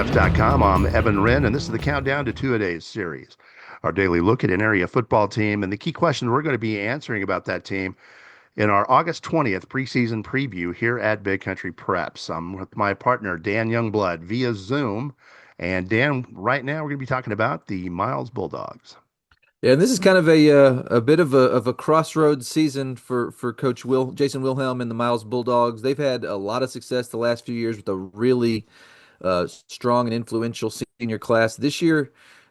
PrepsPreps.com. I'm Evan Wren, and this is the Countdown to Two-A-Days series, our daily look at an area football team and the key questions we're going to be answering about that team in our August 20th preseason preview here at Big Country Preps. I'm with my partner, Dan Youngblood, via Zoom. And Dan, right now we're going to be talking about the Miles Bulldogs. Yeah, and this is kind of a bit of a crossroads season for Coach Jason Wilhelm and the Miles Bulldogs. They've had a lot of success the last few years with a really strong and influential senior class. This year,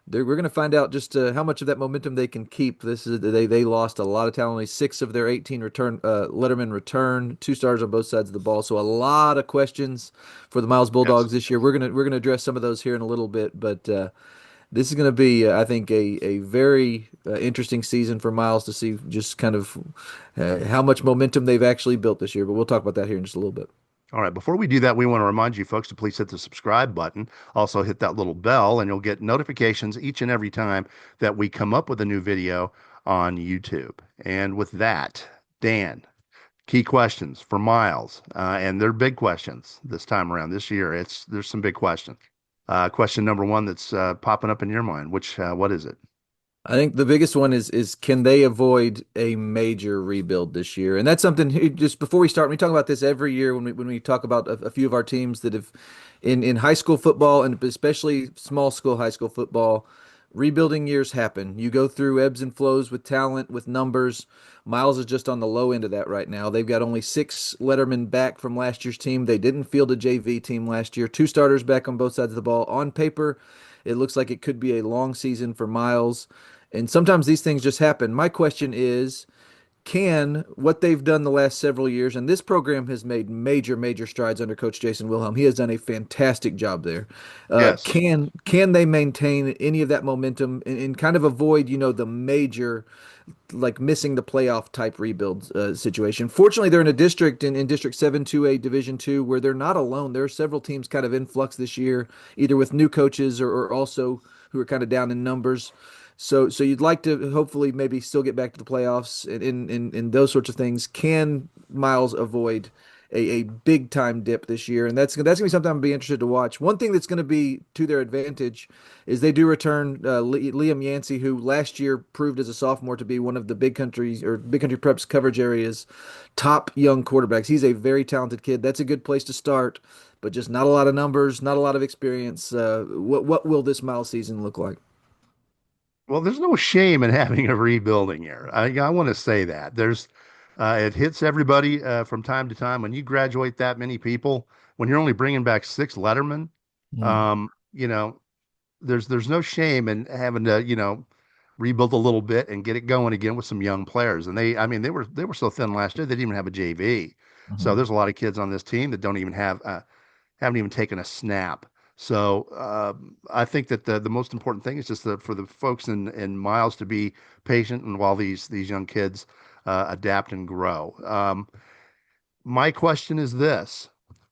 we're going to find out just how much of that momentum they can keep. They lost a lot of talent. Only 6 of their 18 Letterman return, two stars on both sides of the ball. So a lot of questions for the Miles Yes. Bulldogs this year. We're gonna address some of those here in a little bit, but. This is going to be, I think, a very interesting season for Miles to see just kind of how much momentum they've actually built this year. But we'll talk about that here in just a little bit. All right, before we do that, we want to remind you folks to please hit the subscribe button. Also, hit that little bell, and you'll get notifications each and every time that we come up with a new video on YouTube. And with that, Dan, key questions for Miles, and they're big questions this time around. This year, there's some big questions. Question number one that's popping up in your mind, what is it? I think the biggest one is can they avoid a major rebuild this year? And that's something just before we start, we talk about this every year when we talk about a few of our teams that have in high school football and especially small school high school football, rebuilding years happen. You go through ebbs and flows with talent, with numbers. Miles is just on the low end of that right now. They've got only 6 Lettermen back from last year's team. They didn't field a JV team last year. Two starters back on both sides of the ball. On paper, it looks like it could be a long season for Miles. And sometimes these things just happen. My question is, can what they've done the last several years, and this program has made major strides under Coach Jason Wilhelm. He has done a fantastic job there. Yes. Can they maintain any of that momentum and kind of avoid, the major like missing the playoff type rebuild situation? Fortunately, they're in a district in District 7 2A Division 2 where they're not alone. There are several teams kind of in flux this year, either with new coaches or also who are kind of down in numbers. So you'd like to hopefully maybe still get back to the playoffs and those sorts of things. Can Miles avoid a big time dip this year? And that's gonna be something I'm gonna be interested to watch. One thing that's gonna be to their advantage is they do return Liam Yancey, who last year proved as a sophomore to be one of the Big Country Preps coverage areas top young quarterbacks. He's a very talented kid. That's a good place to start, but just not a lot of numbers, not a lot of experience. What will this Miles season look like? Well, there's no shame in having a rebuilding year. I want to say that it hits everybody from time to time. When you graduate that many people, when you're only bringing back 6 Lettermen, Mm. um, you know, there's no shame in having to, rebuild a little bit and get it going again with some young players. And I mean, they were so thin last year they didn't even have a JV. So Mhm. there's a lot of kids on this team that don't even haven't even taken a snap. So I think that the most important thing is just for the folks in Miles to be patient and while these young kids adapt and grow. My question is this: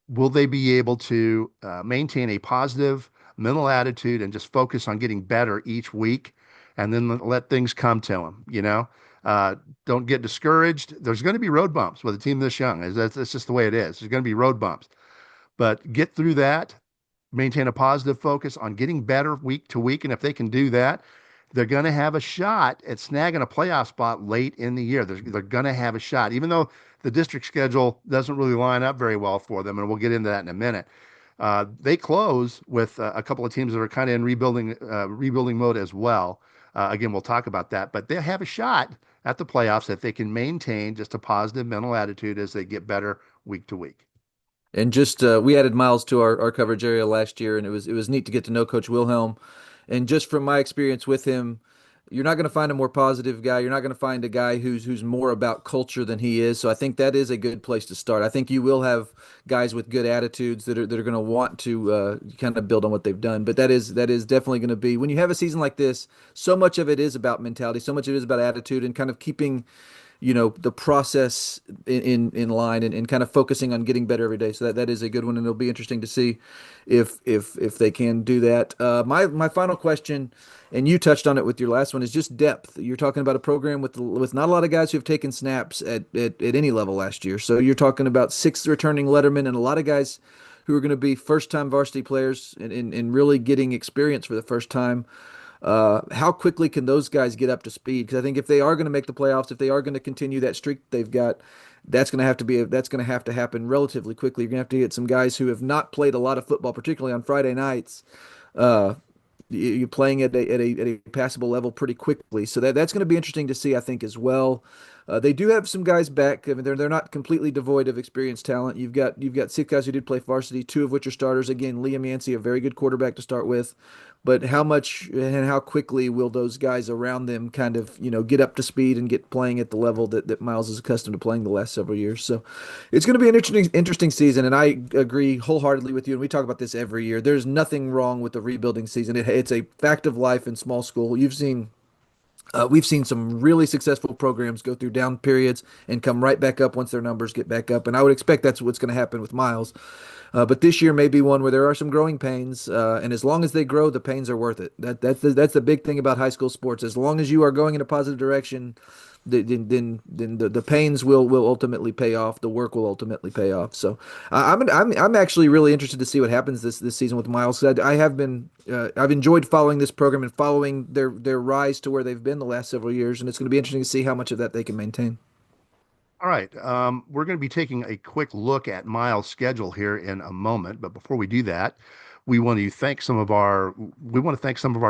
will they be able to maintain a positive mental attitude and just focus on getting better each week, and then let things come to them? Don't get discouraged. There's going to be road bumps with a team this young. That's just the way it is. There's going to be road bumps, but get through that, maintain a positive focus on getting better week to week. And if they can do that, they're going to have a shot at snagging a playoff spot late in the year. They're going to have a shot, even though the district schedule doesn't really line up very well for them. And we'll get into that in a minute. They close with a couple of teams that are kind of in rebuilding mode as well. Again, we'll talk about that, but they have a shot at the playoffs if they can maintain just a positive mental attitude as they get better week to week. And just we added Miles to our coverage area last year, and it was neat to get to know Coach Wilhelm. And just from my experience with him, you're not going to find a more positive guy. You're not going to find a guy who's more about culture than he is. So I think that is a good place to start. I think you will have guys with good attitudes that are going to want to kind of build on what they've done. But that is definitely going to be when you have a season like this. So much of it is about mentality. So much of it is about attitude and kind of keeping the process in line and kind of focusing on getting better every day. So that is a good one, and it'll be interesting to see if they can do that. My final question, and you touched on it with your last one, is just depth. You're talking about a program with not a lot of guys who have taken snaps at any level last year. So you're talking about 6 returning Lettermen and a lot of guys who are going to be first-time varsity players and really getting experience for the first time. How quickly can those guys get up to speed? Because I think if they are going to make the playoffs, if they are going to continue that streak they've got, that's going to have to happen relatively quickly. You're going to have to get some guys who have not played a lot of football, particularly on Friday nights. Uh, you're playing at a passable level pretty quickly. So that's going to be interesting to see, I think, as well. They do have some guys back. I mean, they're not completely devoid of experienced talent. You've got six guys who did play varsity, two of which are starters. Again, Liam Yancey, a very good quarterback to start with. But how much and how quickly will those guys around them kind of, get up to speed and get playing at the level that Miles is accustomed to playing the last several years? So it's going to be an interesting season, and I agree wholeheartedly with you. And we talk about this every year. There's nothing wrong with the rebuilding season. It's a fact of life in small school. We've seen some really successful programs go through down periods and come right back up once their numbers get back up, and I would expect that's what's going to happen with Miles. But this year may be one where there are some growing pains, and as long as they grow, the pains are worth it. That's the big thing about high school sports. As long as you are going in a positive direction, then the pains will ultimately pay off. The work will ultimately pay off. So I'm actually really interested to see what happens this season with Miles. I have been I've enjoyed following this program and following their rise to where they've been the last several years, and it's going to be interesting to see how much of that they can maintain. All right. We're going to be taking a quick look at Miles' schedule here in a moment, but before we do that, we want to thank some of our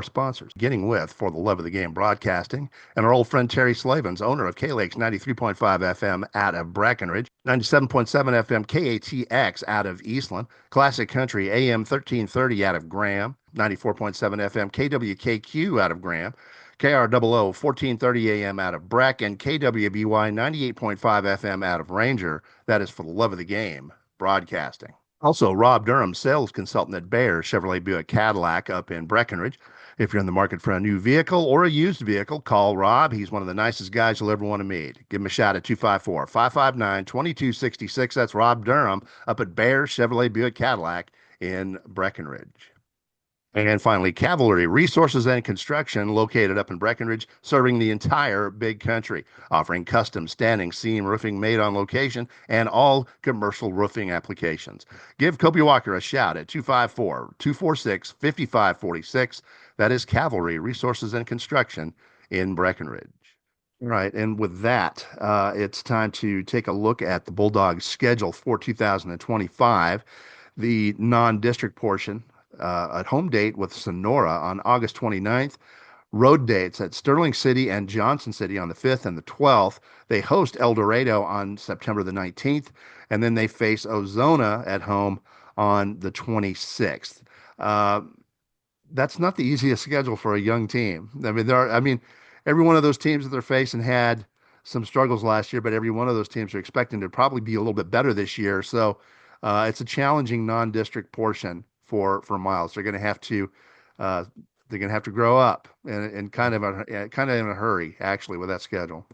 sponsors, beginning with For the Love of the Game Broadcasting and our old friend Terry Slavens, owner of K-Lakes 93.5 FM out of Brackenridge, 97.7 FM KATX out of Eastland, Classic Country AM 1330 out of Graham, 94.7 FM KWKQ out of Graham, KROO 1430 AM out of Bracken, KWBY 98.5 FM out of Ranger. That is For the Love of the Game Broadcasting. Also, Rob Durham, sales consultant at Bear Chevrolet Buick Cadillac up in Breckenridge. If you're in the market for a new vehicle or a used vehicle, call Rob. He's one of the nicest guys you'll ever want to meet. Give him a shout at 254 559 2266. That's Rob Durham up at Bear Chevrolet Buick Cadillac in Breckenridge. And finally, Cavalry Resources and Construction, located up in Breckenridge, serving the entire big country, offering custom standing seam roofing made on location and all commercial roofing applications. Give Kobe Walker a shout at 254 246 5546. That is Cavalry Resources and Construction in Breckenridge. All right, and with that, it's time to take a look at the Bulldogs' schedule for 2025. The non-district portion, at home date with Sonora on August 29th. Road dates at Sterling City and Johnson City on the 5th and the 12th. They host El Dorado on September the 19th, and then they face Ozona at home on the 26th. Uh, that's not the easiest schedule for a young team. Every one of those teams that they're facing had some struggles last year, but every one of those teams are expecting to probably be a little bit better this year. So it's a challenging non-district portion for Miles. Uh, they're going to have to grow up and kind of in a hurry actually with that schedule.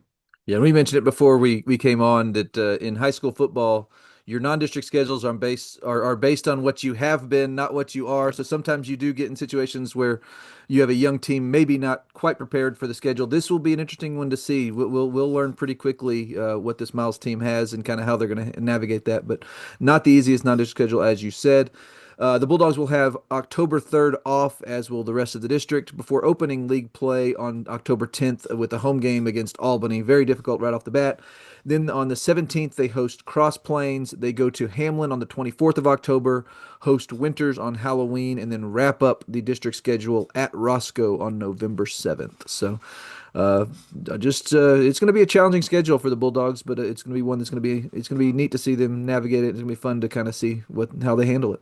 Yeah, we mentioned it before we came on that in high school football, your non-district schedules are based on what you have been, not what you are. So sometimes you do get in situations where you have a young team maybe not quite prepared for the schedule. This will be an interesting one to see. We'll learn pretty quickly what this Miles team has and kind of how they're going to navigate that. But not the easiest non-district schedule, as you said. The Bulldogs will have October 3rd off, as will the rest of the district, before opening league play on October 10th with a home game against Albany. Very difficult right off the bat. Then on the 17th, they host Cross Plains. They go to Hamlin on the 24th of October, host Winters on Halloween, and then wrap up the district schedule at Roscoe on November 7th. So uh, it's going to be a challenging schedule for the Bulldogs, but it's going to be one it's going to be neat to see them navigate it. It's going to be fun to kind of see how they handle it.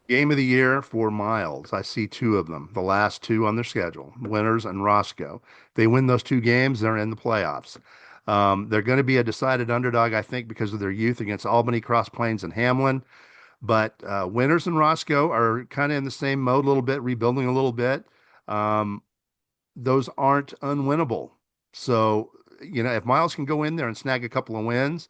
Game of the year for Miles. I see two of them, the last two on their schedule, Winners and Roscoe. They win those two games, they're in the playoffs. They're going to be a decided underdog, I think, because of their youth against Albany, Cross Plains, and Hamlin. But Winners and Roscoe are kind of in the same mode a little bit, rebuilding a little bit. Um, those aren't unwinnable. So, if Miles can go in there and snag a couple of wins,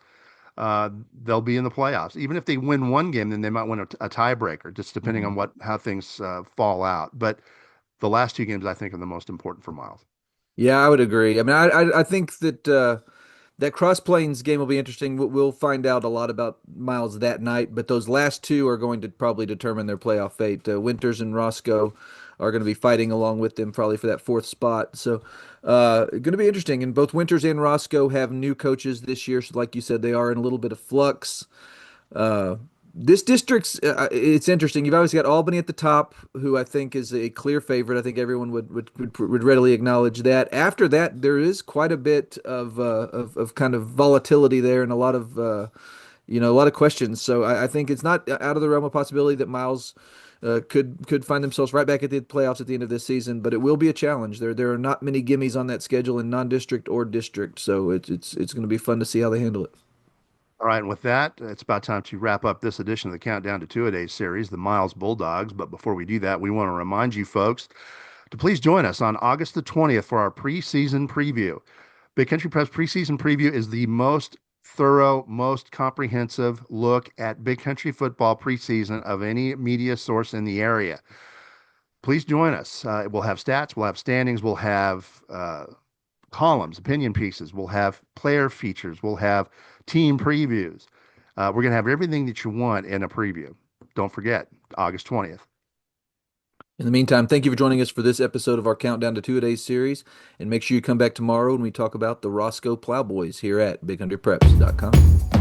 they'll be in the playoffs. Even if they win one game, then they might win a tiebreaker, just depending on how things fall out. But the last two games, I think, are the most important for Miles. Yeah, I would agree. I mean, I think that. That Cross Plains game will be interesting. We'll find out a lot about Miles that night, but those last two are going to probably determine their playoff fate. Winters and Roscoe are going to be fighting along with them probably for that fourth spot. So, going to be interesting. And both Winters and Roscoe have new coaches this year. So, like you said, they are in a little bit of flux. Uh, this district's it's interesting. You've always got Albany at the top, who I think is a clear favorite. I think everyone would readily acknowledge that. After that, there is quite a bit of kind of volatility there and a lot of a lot of questions. So I think it's not out of the realm of possibility that Miles could find themselves right back at the playoffs at the end of this season, but it will be a challenge. There are not many gimmies on that schedule in non-district or district, so it's going to be fun to see how they handle it. All right, and with that, it's about time to wrap up this edition of the Countdown to Two-A-Days series, the Miles Bulldogs. But before we do that, we want to remind you folks to please join us on August the 20th for our preseason preview. Big Country Prep's preseason preview is the most thorough, most comprehensive look at Big Country football preseason of any media source in the area. Please join us. We'll have stats, we'll have standings, we'll have columns, opinion pieces. We'll have player features. We'll have team previews. We're going to have everything that you want in a preview. Don't forget, August 20th. In the meantime, thank you for joining us for this episode of our Countdown to Two-A-Days series. And make sure you come back tomorrow when we talk about the Roscoe Plowboys here at BigHunterPreps.com.